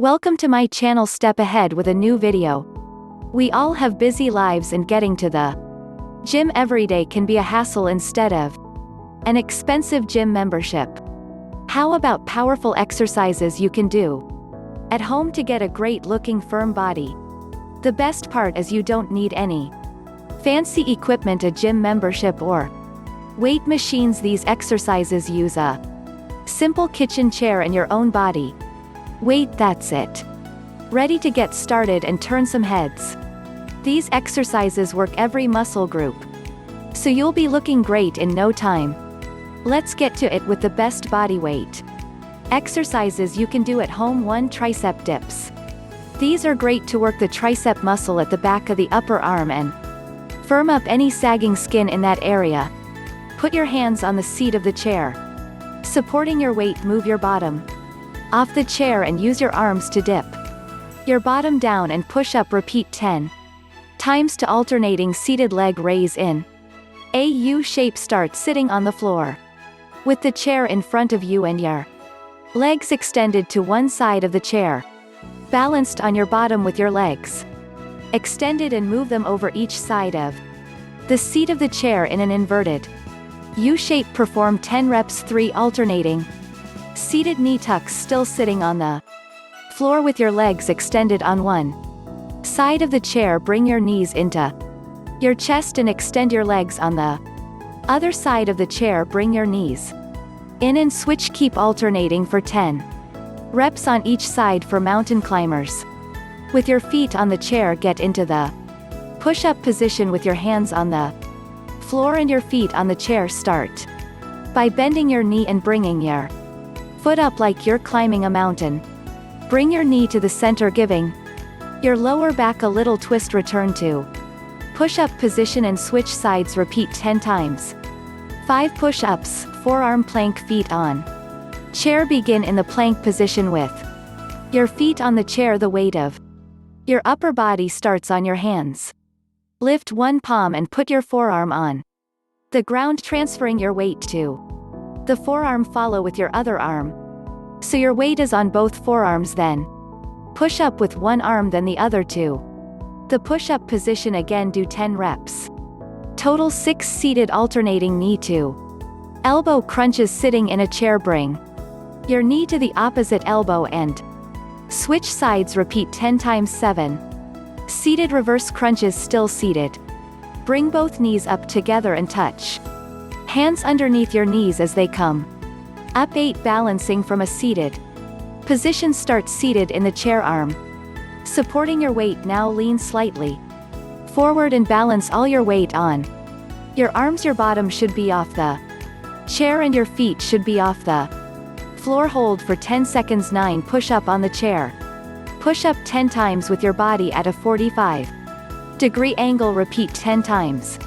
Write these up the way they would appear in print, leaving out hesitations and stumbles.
Welcome to my channel. Step ahead with a new video. We all have busy lives and getting to the gym every day can be a hassle instead of an expensive gym membership. How about powerful exercises you can do at home to get a great looking firm body? The best part is you don't need any fancy equipment, a gym membership or weight machines. These exercises use a simple kitchen chair and your own body weight. That's it. Ready to get started and turn some heads. These exercises work every muscle group, so you'll be looking great in no time. Let's get to it with the best body weight exercises you can do at home. 1. Tricep dips. These are great to work the tricep muscle at the back of the upper arm and firm up any sagging skin in that area. Put your hands on the seat of the chair, supporting your weight. Move your bottom off the chair and use your arms to dip your bottom down and push up. Repeat 10 times to alternating seated leg raise in a U shape. Start sitting on the floor with the chair in front of you and your legs extended to one side of the chair, balanced on your bottom with your legs extended, and move them over each side of the seat of the chair in an inverted U shape. Perform 10 reps. 3. Alternating seated knee tucks. Still sitting on the floor with your legs extended on one side of the chair, bring your knees into your chest and extend your legs on the other side of the chair. Bring your knees in and switch. Keep alternating for 10 reps on each side. For mountain climbers, with your feet on the chair, get into the push-up position with your hands on the floor and your feet on the chair. Start by bending your knee and bringing your foot up like you're climbing a mountain. Bring your knee to the center, giving your lower back a little twist. Return to push-up position and switch sides. Repeat 10 times. 5. Push-ups. Forearm plank. Feet on chair. Begin in the plank position with your feet on the chair. The weight of your upper body starts on your hands. Lift one palm and put your forearm on the ground, transferring your weight to the forearm. Follow with your other arm, so your weight is on both forearms. Then push up with one arm, then the other to the push-up position again. Do 10 reps. Total 6. Seated alternating knee to elbow crunches. Sitting in a chair, bring your knee to the opposite elbow and switch sides. Repeat 10 times. 7. Seated reverse crunches. Still seated, bring both knees up together and touch hands underneath your knees as they come up. 8. Balancing from a seated position. Start seated in the chair, arm supporting your weight. Now lean slightly forward and balance all your weight on your arms. Your bottom should be off the chair and your feet should be off the floor. Hold for 10 seconds. 9. Push up on the chair. Push up 10 times with your body at a 45-degree angle. Repeat 10 times.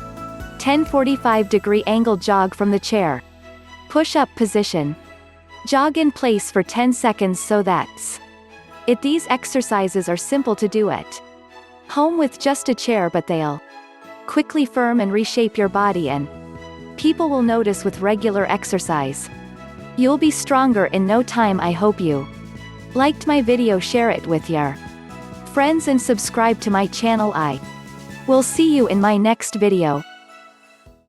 10 45-degree angle. Jog from the chair. Push up position. Jog in place for 10 seconds. So that's it. These exercises are simple to do at home with just a chair, but they'll quickly firm and reshape your body, and people will notice with regular exercise. You'll be stronger in no time. I hope you liked my video. Share it with your friends and subscribe to my channel. I will see you in my next video.